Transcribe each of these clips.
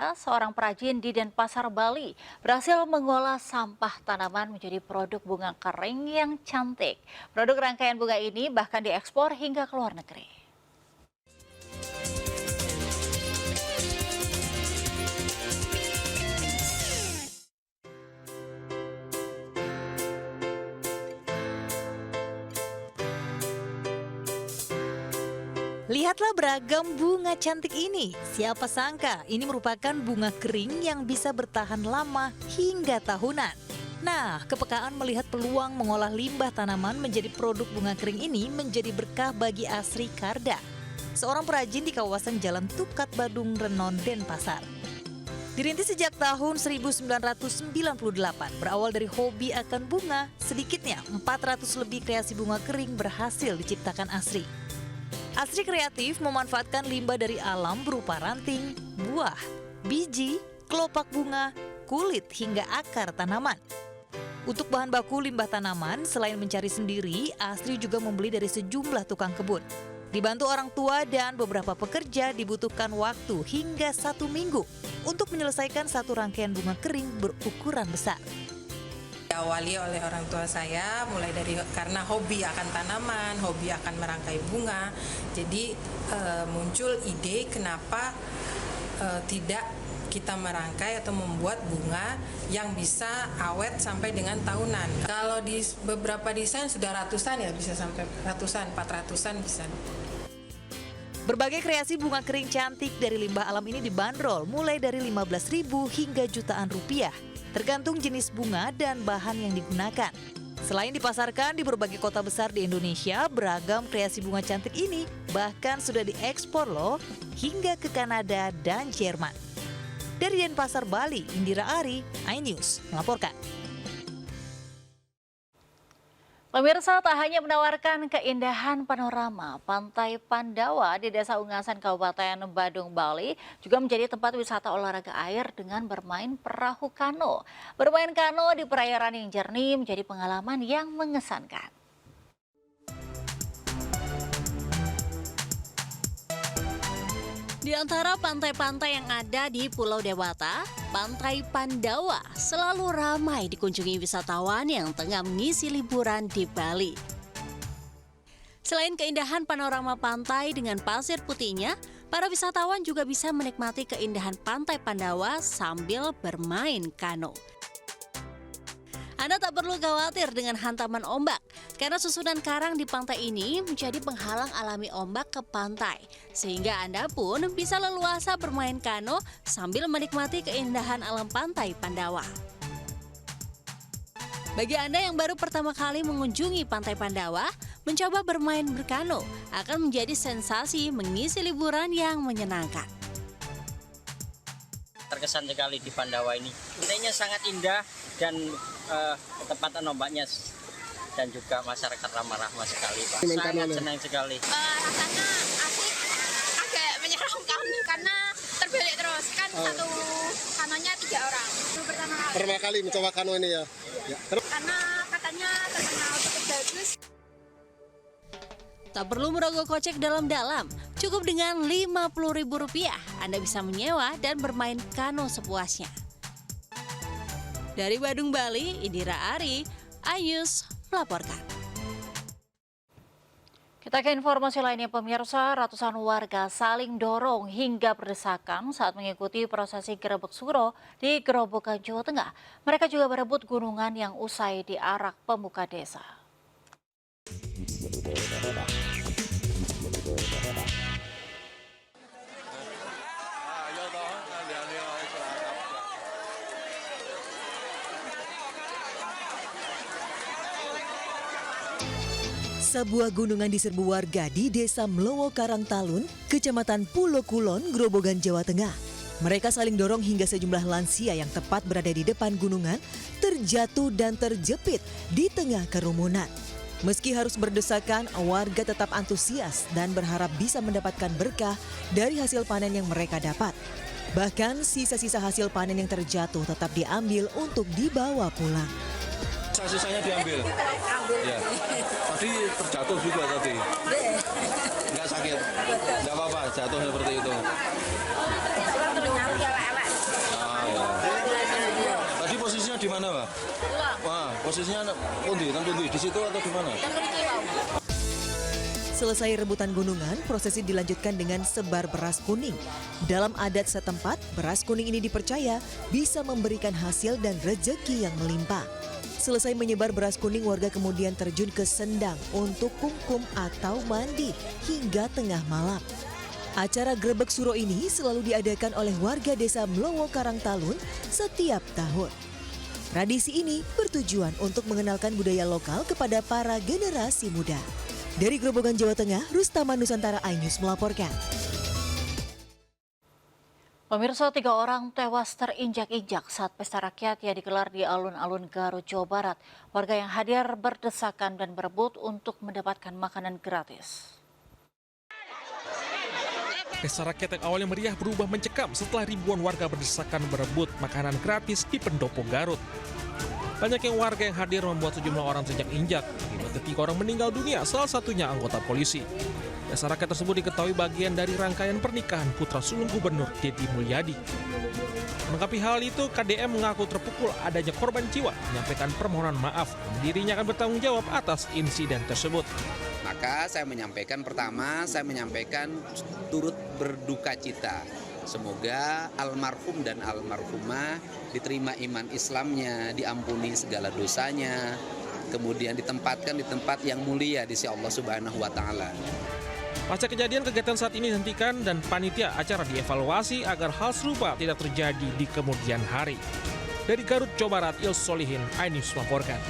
Hendra, seorang perajin di Denpasar, Bali, berhasil mengolah sampah tanaman menjadi produk bunga kering yang cantik. Produk rangkaian bunga ini bahkan diekspor hingga ke luar negeri. Lihatlah beragam bunga cantik ini. Siapa sangka ini merupakan bunga kering yang bisa bertahan lama hingga tahunan. Nah, kepekaan melihat peluang mengolah limbah tanaman menjadi produk bunga kering ini menjadi berkah bagi Asri Karda, seorang perajin di kawasan Jalan Tukat, Badung, Renon, Denpasar. Dirintis sejak tahun 1998, berawal dari hobi akan bunga, sedikitnya 400 lebih kreasi bunga kering berhasil diciptakan Asri. Asri kreatif memanfaatkan limbah dari alam berupa ranting, buah, biji, kelopak bunga, kulit hingga akar tanaman. Untuk bahan baku limbah tanaman, selain mencari sendiri, Asri juga membeli dari sejumlah tukang kebun. Dibantu orang tua dan beberapa pekerja, dibutuhkan waktu hingga 1 minggu untuk menyelesaikan satu rangkaian bunga kering berukuran besar. Diawali oleh orang tua saya, mulai dari karena hobi akan tanaman, hobi akan merangkai bunga. Jadi muncul ide kenapa tidak kita merangkai atau membuat bunga yang bisa awet sampai dengan tahunan. Kalau di beberapa desain sudah ratusan ya, bisa sampai ratusan, 400-an bisa. Berbagai kreasi bunga kering cantik dari limbah alam ini dibanderol mulai dari 15.000 hingga jutaan rupiah, tergantung jenis bunga dan bahan yang digunakan. Selain dipasarkan di berbagai kota besar di Indonesia, beragam kreasi bunga cantik ini bahkan sudah diekspor loh hingga ke Kanada dan Jerman. Dari Denpasar, Bali, Indira Ari, iNews melaporkan. Pemirsa, tak hanya menawarkan keindahan panorama, Pantai Pandawa di Desa Ungasan, Kabupaten Badung, Bali juga menjadi tempat wisata olahraga air dengan bermain perahu kano. Bermain kano di perairan yang jernih menjadi pengalaman yang mengesankan. Di antara pantai-pantai yang ada di Pulau Dewata, Pantai Pandawa selalu ramai dikunjungi wisatawan yang tengah mengisi liburan di Bali. Selain keindahan panorama pantai dengan pasir putihnya, para wisatawan juga bisa menikmati keindahan Pantai Pandawa sambil bermain kano. Anda tak perlu khawatir dengan hantaman ombak, karena susunan karang di pantai ini menjadi penghalang alami ombak ke pantai. Sehingga Anda pun bisa leluasa bermain kano sambil menikmati keindahan alam Pantai Pandawa. Bagi Anda yang baru pertama kali mengunjungi Pantai Pandawa, mencoba bermain berkano akan menjadi sensasi mengisi liburan yang menyenangkan. Terkesan sekali di Pandawa ini. Pantainya sangat indah dan ketepatan ombaknya dan juga masyarakat ramah-ramah sekali, Pak. Sangat senang sekali. Rasanya asik, agak menyeramkan karena terbalik terus kan satu kanonya 3 orang. Pertama kali mencoba kano ini ya. Karena katanya terkenal cukup bagus. Tak perlu merogoh kocek dalam-dalam, cukup dengan Rp50.000 Anda bisa menyewa dan bermain kano sepuasnya. Dari Badung, Bali, Indira Ari, iNews melaporkan. Kita ke informasi lainnya, pemirsa. Ratusan warga saling dorong hingga berdesakan saat mengikuti prosesi Grebek Suro di Gerobokan, Jawa Tengah. Mereka juga berebut gunungan yang usai diarak pemuka desa. Sebuah gunungan diserbu warga di Desa Mlowo Karangtalun, Kecamatan Pulo Kulon, Grobogan, Jawa Tengah. Mereka saling dorong hingga sejumlah lansia yang tepat berada di depan gunungan terjatuh dan terjepit di tengah kerumunan. Meski harus berdesakan, warga tetap antusias dan berharap bisa mendapatkan berkah dari hasil panen yang mereka dapat. Bahkan sisa-sisa hasil panen yang terjatuh tetap diambil untuk dibawa pulang. Sisanya diambil. Ya. Tadi terjatuh juga tadi. Enggak sakit. Enggak apa-apa, jatuh seperti itu. mana, Pak? Wah, posisinya pundi di situ atau di mana? Selesai rebutan gunungan, prosesi dilanjutkan dengan sebar beras kuning. Dalam adat setempat, beras kuning ini dipercaya bisa memberikan hasil dan rezeki yang melimpah. Selesai menyebar beras kuning, warga kemudian terjun ke sendang untuk kungkum atau mandi hingga tengah malam. Acara Grebek Suro ini selalu diadakan oleh warga desa Mlowo Karangtalun setiap tahun. Tradisi ini bertujuan untuk mengenalkan budaya lokal kepada para generasi muda. Dari Grobogan, Jawa Tengah, Rustama Nusantara iNews melaporkan. Pemirsa, 3 orang tewas terinjak-injak saat pesta rakyat yang digelar di alun-alun Garut, Jawa Barat. Warga yang hadir berdesakan dan berebut untuk mendapatkan makanan gratis. Pesta rakyat yang awalnya meriah berubah mencekam setelah ribuan warga berdesakan berebut makanan gratis di pendopo Garut. Banyak warga yang hadir membuat sejumlah orang terinjak-injak. Akibatnya 3 orang meninggal dunia, salah satunya anggota polisi. Pesta rakyat tersebut diketahui bagian dari rangkaian pernikahan putra sulung Gubernur Deddy Mulyadi. Menanggapi hal itu, KDM mengaku terpukul adanya korban jiwa, menyampaikan permohonan maaf. Dirinya akan bertanggung jawab atas insiden tersebut. Maka saya menyampaikan turut berduka cita. Semoga almarhum dan almarhumah diterima iman Islamnya, diampuni segala dosanya, kemudian ditempatkan di tempat yang mulia di sisi Allah Subhanahu wa Ta'ala. Pasca kejadian, kegiatan saat ini dihentikan dan panitia acara dievaluasi agar hal serupa tidak terjadi di kemudian hari. Dari Garut, Jawa Barat, Ils Solihin, iNews melaporkan.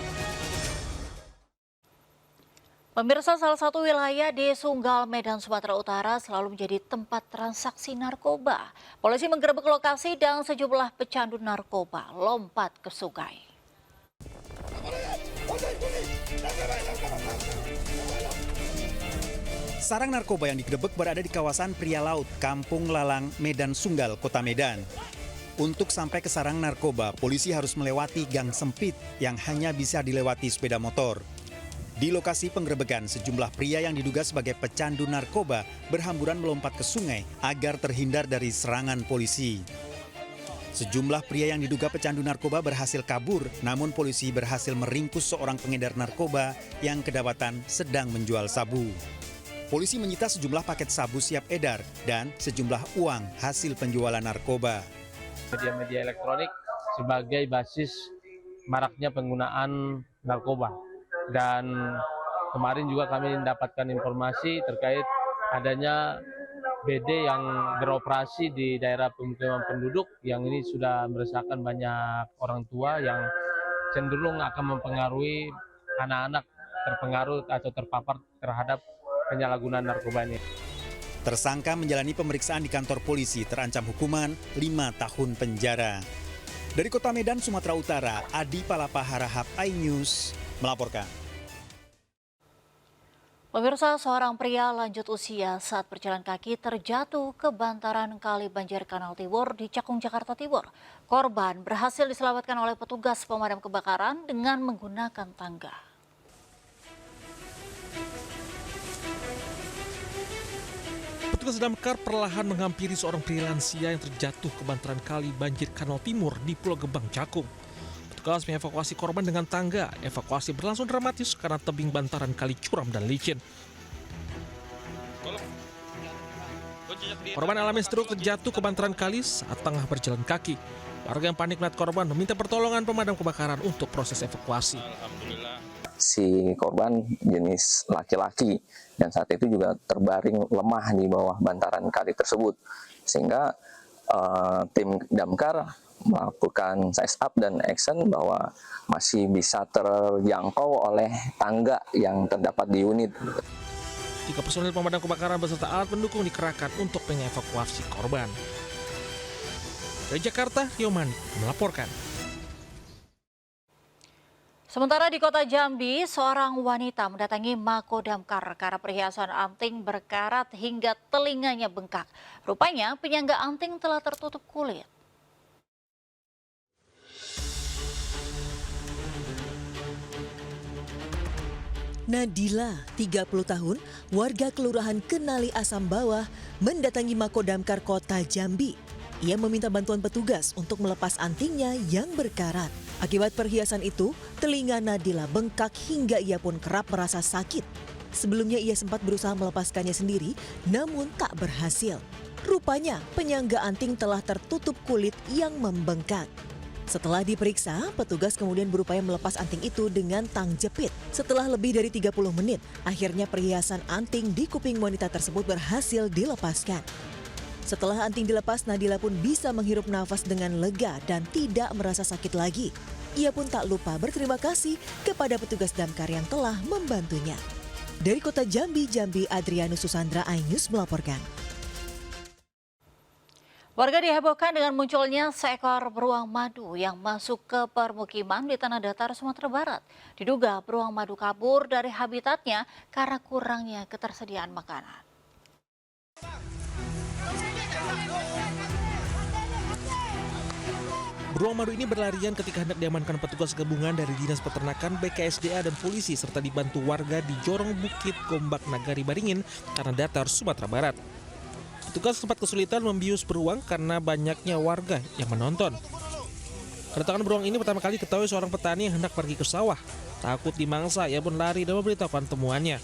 Pemirsa, salah satu wilayah di Sunggal, Medan, Sumatera Utara selalu menjadi tempat transaksi narkoba. Polisi menggerebek lokasi dan sejumlah pecandu narkoba lompat ke sungai. Sarang narkoba yang digerebek berada di kawasan Pria Laut, Kampung Lalang, Medan Sunggal, Kota Medan. Untuk sampai ke sarang narkoba, polisi harus melewati gang sempit yang hanya bisa dilewati sepeda motor. Di lokasi penggerebekan, sejumlah pria yang diduga sebagai pecandu narkoba berhamburan melompat ke sungai agar terhindar dari serangan polisi. Sejumlah pria yang diduga pecandu narkoba berhasil kabur, namun polisi berhasil meringkus seorang pengedar narkoba yang kedapatan sedang menjual sabu. Polisi menyita sejumlah paket sabu siap edar dan sejumlah uang hasil penjualan narkoba. Media-media elektronik sebagai basis maraknya penggunaan narkoba. Dan kemarin juga kami mendapatkan informasi terkait adanya BD yang beroperasi di daerah pemukiman penduduk yang ini sudah meresahkan banyak orang tua yang cenderung akan mempengaruhi anak-anak terpengaruh atau terpapar terhadap penyalahgunaan narkoba ini. Tersangka menjalani pemeriksaan di kantor polisi terancam hukuman 5 tahun penjara. Dari Kota Medan, Sumatera Utara, Adi Palapa Harahap, iNews melaporkan. Pemirsa, seorang pria lanjut usia saat berjalan kaki terjatuh ke bantaran Kali Banjir Kanal Timur di Cakung, Jakarta Timur. Korban berhasil diselamatkan oleh petugas pemadam kebakaran dengan menggunakan tangga. Petugas damkar perlahan menghampiri seorang pria lansia yang terjatuh ke bantaran Kali Banjir Kanal Timur di Pulau Gebang, Cakung. Petugas mengevakuasi korban dengan tangga. Evakuasi berlangsung dramatis karena tebing bantaran kali curam dan licin. Korban alami stroke terjatuh ke bantaran kali saat tengah berjalan kaki. Warga yang panik melihat korban meminta pertolongan pemadam kebakaran untuk proses evakuasi. Si korban jenis laki-laki dan saat itu juga terbaring lemah di bawah bantaran kali tersebut. Sehingga tim damkar melakukan size up dan action bahwa masih bisa terjangkau oleh tangga yang terdapat di unit. 3 personil pemadam kebakaran beserta alat pendukung dikerahkan untuk mengevakuasi korban. Dari Jakarta, Rio Manik melaporkan. Sementara di Kota Jambi, seorang wanita mendatangi Mako Damkar karena perhiasan anting berkarat hingga telinganya bengkak. Rupanya penyangga anting telah tertutup kulit. Nadila, 30 tahun, warga Kelurahan Kenali Asam Bawah, mendatangi Mako Damkar Kota Jambi. Ia meminta bantuan petugas untuk melepas antingnya yang berkarat. Akibat perhiasan itu, telinga Nadila bengkak hingga ia pun kerap merasa sakit. Sebelumnya ia sempat berusaha melepaskannya sendiri, namun tak berhasil. Rupanya penyangga anting telah tertutup kulit yang membengkak. Setelah diperiksa, petugas kemudian berupaya melepas anting itu dengan tang jepit. Setelah lebih dari 30 menit, akhirnya perhiasan anting di kuping wanita tersebut berhasil dilepaskan. Setelah anting dilepas, Nadila pun bisa menghirup nafas dengan lega dan tidak merasa sakit lagi. Ia pun tak lupa berterima kasih kepada petugas damkar yang telah membantunya. Dari kota Jambi, Adrianus Susandra, iNews melaporkan. Warga dihebohkan dengan munculnya seekor beruang madu yang masuk ke permukiman di Tanah Datar, Sumatera Barat. Diduga beruang madu kabur dari habitatnya karena kurangnya ketersediaan makanan. Beruang madu ini berlarian ketika hendak diamankan petugas gabungan dari Dinas Peternakan, BKSDA, dan polisi serta dibantu warga di Jorong Bukit Gombak Nagari Baringin, Tanah Datar, Sumatera Barat. Petugas sempat kesulitan membius beruang karena banyaknya warga yang menonton. Kedatangan beruang ini pertama kali diketahui seorang petani yang hendak pergi ke sawah. Takut dimangsa, ia pun lari dan memberitahukan temuannya.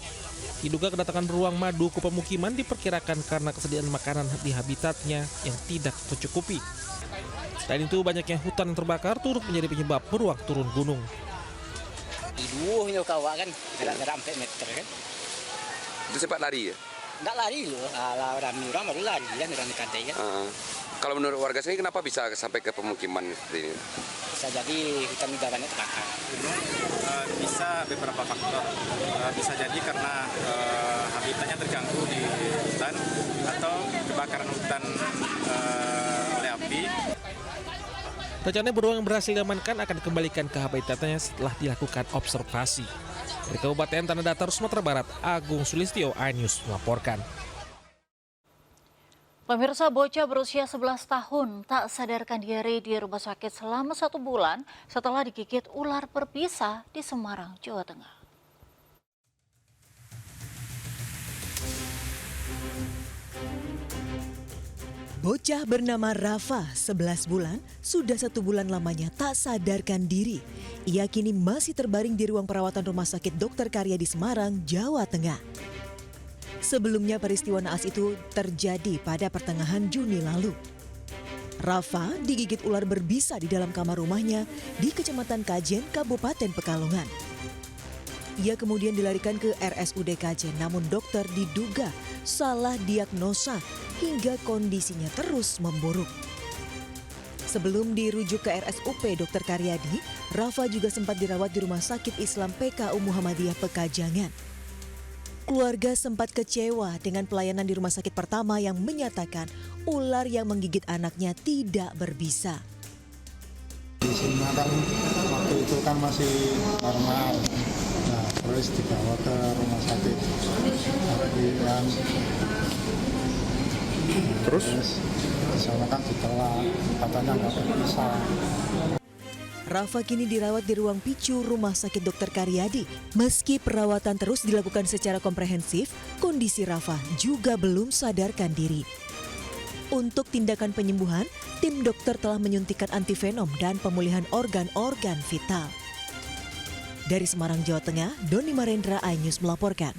Diduga kedatangan beruang madu ke pemukiman diperkirakan karena kesediaan makanan di habitatnya yang tidak tercukupi. Selain itu, banyaknya hutan yang terbakar turut menjadi penyebab beruang turun gunung. Iduhnya kawak kan, gerak-gerak 4 meter kan. Itu sempat lari ya? Enggak lari loh, kalau orang baru lari kan, orang kantai kan. Kalau menurut warga sini kenapa bisa sampai ke pemukiman seperti ini? Bisa jadi hutan negaranya terbakar. Bisa beberapa faktor. Bisa jadi karena habitatnya terganggu di hutan atau kebakaran hutan oleh api. Rencananya beruang yang berhasil diamankan akan dikembalikan ke habitatnya setelah dilakukan observasi. Dari Kabupaten Tanah Datar, Sumatera Barat, Agung Sulistyo, iNews melaporkan. Pemirsa, bocah berusia 11 tahun tak sadarkan diri di rumah sakit selama 1 bulan setelah digigit ular berbisa di Semarang, Jawa Tengah. Bocah bernama Rafa, 11 bulan, sudah 1 bulan lamanya tak sadarkan diri. Ia kini masih terbaring di ruang perawatan Rumah Sakit Dr. Karya di Semarang, Jawa Tengah. Sebelumnya peristiwa naas itu terjadi pada pertengahan Juni lalu. Rafa digigit ular berbisa di dalam kamar rumahnya di Kecamatan Kajen, Kabupaten Pekalongan. Ia kemudian dilarikan ke RSUD Kajen, namun dokter diduga salah diagnosa hingga kondisinya terus memburuk. Sebelum dirujuk ke RSUP Dr. Karyadi, Rafa juga sempat dirawat di Rumah Sakit Islam PKU Muhammadiyah Pekajangan. Keluarga sempat kecewa dengan pelayanan di rumah sakit pertama yang menyatakan ular yang menggigit anaknya tidak berbisa. Di sini kan waktu itu kan masih normal. Nah, terus dibawa ke rumah sakit. Terus di sana kan ditelan, katanya nggak berbisa. Rafa kini dirawat di ruang PICU Rumah Sakit Dr. Karyadi. Meski perawatan terus dilakukan secara komprehensif, kondisi Rafa juga belum sadarkan diri. Untuk tindakan penyembuhan, tim dokter telah menyuntikkan antivenom dan pemulihan organ-organ vital. Dari Semarang, Jawa Tengah, Doni Marendra, iNews melaporkan.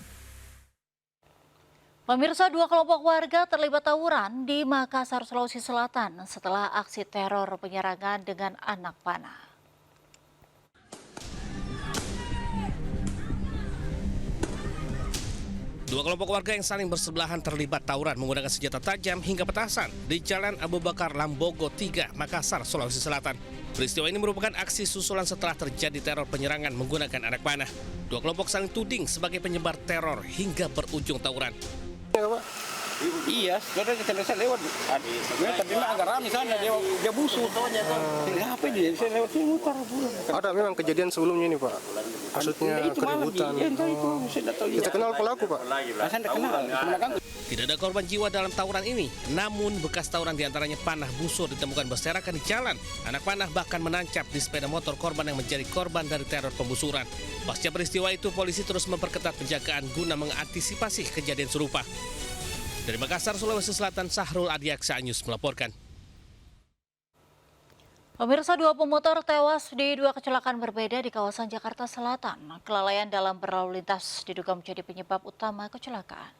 Pemirsa, 2 kelompok warga terlibat tawuran di Makassar, Sulawesi Selatan setelah aksi teror penyerangan dengan anak panah. Dua kelompok warga yang saling bersebelahan terlibat tawuran menggunakan senjata tajam hingga petasan di Jalan Abu Bakar Lambogo 3, Makassar, Sulawesi Selatan. Peristiwa ini merupakan aksi susulan setelah terjadi teror penyerangan menggunakan anak panah. Dua kelompok saling tuding sebagai penyebar teror hingga berujung tawuran. Iya, sudah kita lewat. Tadi agak ramai sana, dia busuk. Apa dia? Saya lewat sini mutar. Ada memang kejadian sebelumnya ini, Pak. Maksudnya keributan. Kita kenal pelaku, Pak. Tidak ada korban jiwa dalam tawuran ini, namun bekas tawuran diantaranya panah busur ditemukan berserakan di jalan. Anak panah bahkan menancap di sepeda motor korban yang menjadi korban dari teror pembusuran. Pasca peristiwa itu, polisi terus memperketat penjagaan guna mengantisipasi kejadian serupa. Dari Makassar, Sulawesi Selatan, Sahrul Adiaksa, iNews melaporkan. Pemirsa, 2 pemotor tewas di 2 kecelakaan berbeda di kawasan Jakarta Selatan. Kelalaian dalam berlalu lintas diduga menjadi penyebab utama kecelakaan.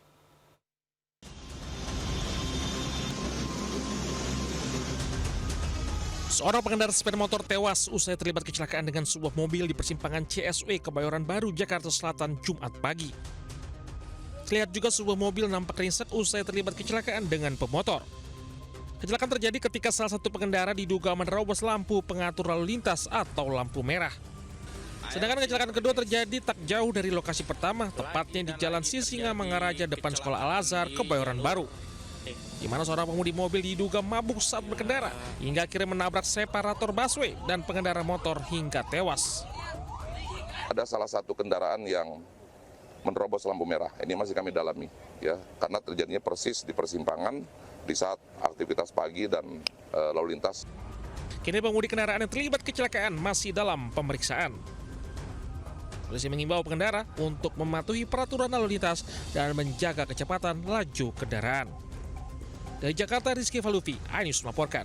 Seorang pengendara sepeda motor tewas usai terlibat kecelakaan dengan sebuah mobil di persimpangan CSW Kebayoran Baru, Jakarta Selatan, Jumat pagi. Terlihat juga sebuah mobil nampak ringsek usai terlibat kecelakaan dengan pemotor. Kecelakaan terjadi ketika salah satu pengendara diduga menerobos lampu pengatur lalu lintas atau lampu merah. Sedangkan kecelakaan kedua terjadi tak jauh dari lokasi pertama, tepatnya di Jalan Sisingamangaraja depan Sekolah Al-Azhar, Kebayoran Baru, di mana seorang pengemudi mobil diduga mabuk saat berkendara hingga akhirnya menabrak separator busway dan pengendara motor hingga tewas. Ada salah satu kendaraan yang menerobos lampu merah. Ini masih kami dalami, ya, karena terjadinya persis di persimpangan di saat aktivitas pagi dan lalu lintas. Kini pengemudi kendaraan yang terlibat kecelakaan masih dalam pemeriksaan. Polisi mengimbau pengendara untuk mematuhi peraturan lalu lintas dan menjaga kecepatan laju kendaraan. Dari Jakarta, Rizky Falufi, iNews melaporkan.